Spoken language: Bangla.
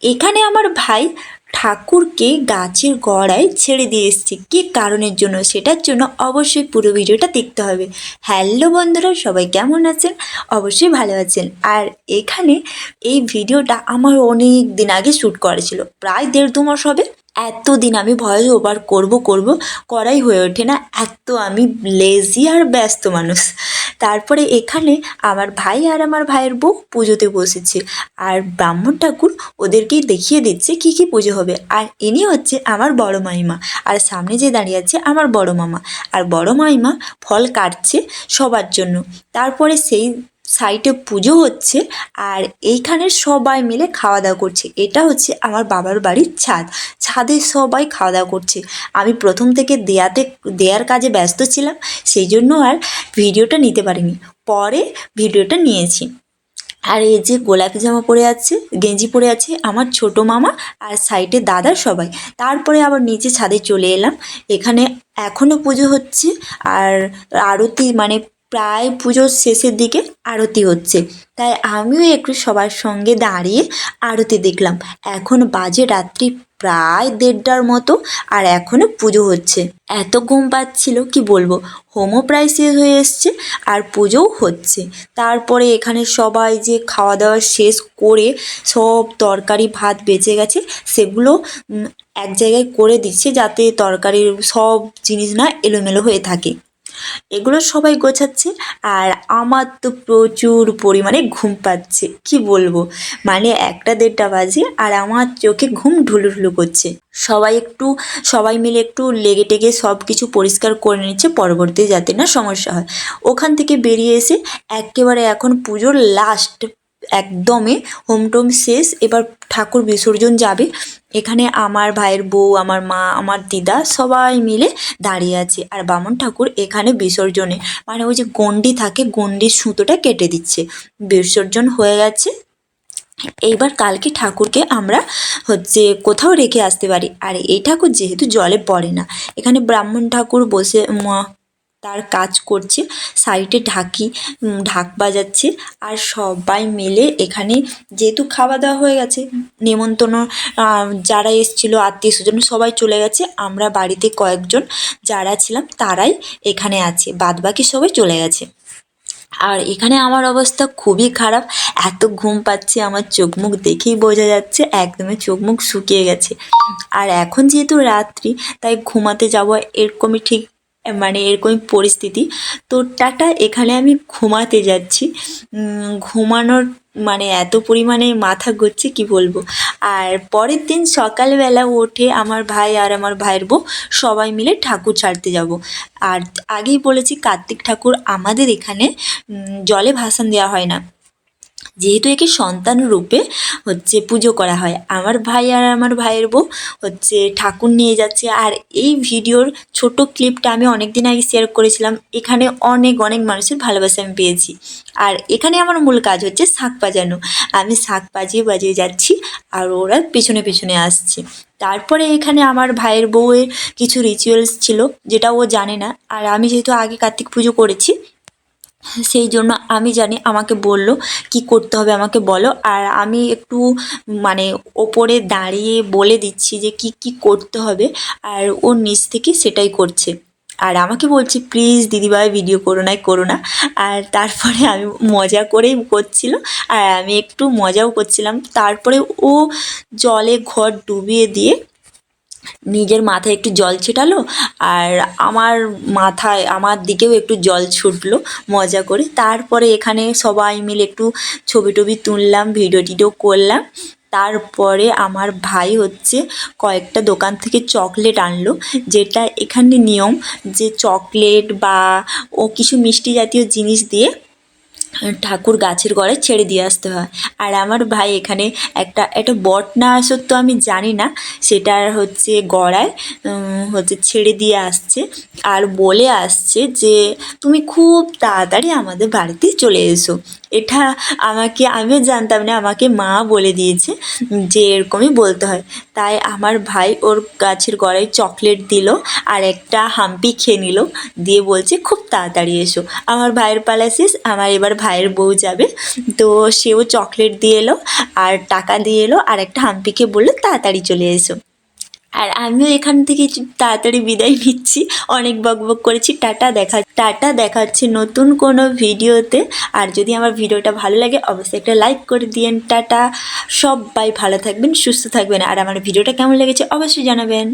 এখানে আমার ভাই ঠাকুরকে গাছের গোড়ায় ছেড়ে দিয়ে এসছে। কী কারণের জন্য, সেটার জন্য অবশ্যই পুরো ভিডিওটা দেখতে হবে। হ্যালো বন্ধুরা, সবাই কেমন আছেন? অবশ্যই ভালো আছেন। আর এখানে এই ভিডিওটা আমার অনেক দিন আগে শ্যুট করা ছিল, প্রায় 1.5-2 মাস হবে। এতদিন আমি ভয়েস ওভার করাই হয়ে ওঠে না, এত আমি লেজি আর ব্যস্ত মানুষ। তারপরে এখানে আমার ভাই আর আমার ভাইয়ের বউ পুজোতে বসেছে, আর ব্রাহ্মণ ঠাকুর ওদেরকেই দেখিয়ে দিচ্ছে কী কী পুজো হবে। আর ইনি হচ্ছে আমার বড় মাইমা, আর সামনে যে দাঁড়িয়ে আছে আমার বড় মামা। আর বড় মাইমা ফল কাটছে সবার জন্য। তারপরে সেই সাইডে পুজো হচ্ছে, আর এইখানে সবাই মিলে খাওয়া দাওয়া করছে। এটা হচ্ছে আমার বাবার বাড়ির ছাদে সবাই খাওয়া দাওয়া করছে। আমি প্রথম থেকে দেয়ার কাজে ব্যস্ত ছিলাম, সেই জন্য আর ভিডিওটা নিতে পারিনি, পরে ভিডিওটা নিয়েছি। আর এই যে গোলাপি জামা পরে আছে, গেঞ্জি পরে আছে আমার ছোট মামা, আর সাইডে দাদা সবাই। তারপরে আবার নিচে ছাদে চলে এলাম। এখানে এখনও পুজো হচ্ছে, আর আরতি মানে প্রায় পুজোর শেষের দিকে আরতি হচ্ছে, তাই আমিও একটু সবার সঙ্গে দাঁড়িয়ে আরতি দেখলাম। এখন বাজে রাত্রি প্রায় 1:30টার মতো, আর এখনও পুজো হচ্ছে। এত ঘুম পাচ্ছিল কি বলবো। হোমও প্রায় শেষ হয়ে এসছে, আর পুজোও হচ্ছে। তারপরে এখানে সবাই যে খাওয়া দাওয়া শেষ করে সব তরকারি ভাত বেঁচে গেছে, সেগুলো এক জায়গায় করে দিচ্ছে, যাতে তরকারির সব জিনিস না এলোমেলো হয়ে থাকে। এগুলো সবাই গোছাচ্ছে, আর আমার তো প্রচুর পরিমাণে ঘুম পাচ্ছে, কি বলবো। মানে 1টা-1:30টা বাজে, আর আমার চোখে ঘুম ঢুলুঢুলু করছে। সবাই মিলে একটু লেগে টেগে সব কিছু পরিষ্কার করে নিচ্ছে, পরবর্তী যাতে না সমস্যা হয়। ওখান থেকে বেরিয়ে এসে একেবারে এখন পুজোর লাস্ট একদমই হোম টোম শেষ, এবার ঠাকুর বিসর্জন যাবে। এখানে আমার ভাইয়ের বউ, আমার মা, আমার দিদা সবাই মিলে দাঁড়িয়ে আছে, আর বামুন ঠাকুর এখানে বিসর্জনে মানে ওই যে গণ্ডি থাকে, গণ্ডির সুতোটা কেটে দিচ্ছে। বিসর্জন হয়ে গেছে। এইবার কালকে ঠাকুরকে আমরা হচ্ছে কোথাও রেখে আসতে পারি। আর এই ঠাকুর যেহেতু জলে পড়ে না, এখানে ব্রাহ্মণ ঠাকুর বসে তার কাজ করছে, সাইডে ঢাক বাজাচ্ছে। আর সবাই মিলে এখানে যেহেতু খাওয়া দাওয়া হয়ে গেছে, নেমন্তন্ন যারা এসেছিলো আত্মীয় স্বজন সবাই চলে গেছে, আমরা বাড়িতে কয়েকজন যারা ছিলাম তারাই এখানে আছে, বাদবাকি সবাই চলে গেছে। আর এখানে আমার অবস্থা খুবই খারাপ, এত ঘুম পাচ্ছে, আমার চোখ মুখ দেখেই বোঝা যাচ্ছে একদমই চোখ মুখ শুকিয়ে গেছে। আর এখন যেহেতু রাত্রি, তাই ঘুমাতে যাবো এরকমই ঠিক, মানে এরকমই পরিস্থিতি। তো টাটা, এখানে আমি ঘুমাতে যাচ্ছি। ঘুমানোর মানে এত পরিমাণে মাথা ঘুরছে কি বলবো। আর পরের দিন সকালবেলা উঠে আমার ভাই আর আমার ভাইয়ের বউ সবাই মিলে ঠাকুর ছাড়তে যাব। আর আগেই বলেছি, কার্তিক ঠাকুর আমাদের এখানে জলে ভাসান দেওয়া হয় না, যেহেতু একে সন্তান রূপে হচ্ছে পুজো করা হয়। আমার ভাই আর আমার ভাইয়ের বউ হচ্ছে ঠাকুর নিয়ে যাচ্ছে। আর এই ভিডিওর ছোট ক্লিপটা আমি অনেক দিন আগে শেয়ার করেছিলাম। এখানে অনেক মানুষের ভালোবাসা আমি পেয়েছি। আর এখানে আমার মূল কাজ হচ্ছে শাঁখ বাজানো। আমি শাঁখ বাজিয়ে যাচ্ছি, আর ওরা পেছনে আসছে। তারপরে এখানে আমার ভাইয়ের বউয়ের কিছু রিচুয়ালস ছিল, যেটা ও জানে না। আর আমি যেহেতু আগে কার্তিক পুজো করেছি, সেই জন্য আমি জানি। আমাকে বলল কি করতে হবে আমাকে বলো, আর আমি একটু মানে ওপরে দাঁড়িয়ে বলে দিচ্ছি যে কি করতে হবে, আর ও নিচ থেকে সেটাই করছে। আর আমাকে বলছে প্লিজ দিদিভাই ভিডিও করো না। আর তারপরে আমি মজা করেই করছিল, আর আমি একটু মজাও করছিলাম। তারপরে ও জলে ঘর ডুবিয়ে দিয়ে নিজের মাথায় একটু জল ছিটালো, আর আমার দিকেও একটু জল ছুটলো মজা করে। তারপরে এখানে সবাই মিলে একটু ছবি টবি তুললাম, ভিডিও টিডিও করলাম। তারপরে আমার ভাই হচ্ছে কয়েকটা দোকান থেকে চকলেট আনলো, যেটা এখানে নিয়ম যে চকলেট বা ও কিছু মিষ্টি জাতীয় জিনিস দিয়ে ঠাকুর গাছের গোড়ায় ছেড়ে দিয়ে আসতে হয়। আর আমার ভাই এখানে একটা বট না সত্য আমি জানি না, সেটার হচ্ছে গড়ায় হচ্ছে ছেড়ে দিয়ে আসছে, আর বলে আসছে যে তুমি খুব তাড়াতাড়ি আমাদের বাড়িতে চলে এসো। এটা আমিও জানতাম না, আমাকে মা বলে দিয়েছে যে এরকমই বলতে হয়। তাই আমার ভাই ওর গাছের গোড়ায় চকলেট দিল আর একটা হাম্পি খেয়ে নিল, দিয়ে বলছে খুব তাড়াতাড়ি এসো। আমার ভাইয়ের পালা শেষ, আমার এবার ভাইয়ের বউ যাবে, তো সেও চকলেট দিয়ে এলো আর টাকা দিয়ে এলো আর একটা হাম্পিকে বললো তাড়াতাড়ি চলে এসো। আর আমিও এখান থেকে তাড়াতাড়ি বিদায় নিচ্ছি, অনেক বকবক করেছি। টাটা দেখাচ্ছে নতুন কোনো ভিডিওতে। আর যদি আমার ভিডিওটা ভালো লাগে অবশ্যই একটা লাইক করে দিয়েন। টাটা, সবাই ভালো থাকবেন, সুস্থ থাকবেন, আর আমার ভিডিওটা কেমন লেগেছে অবশ্যই জানাবেন।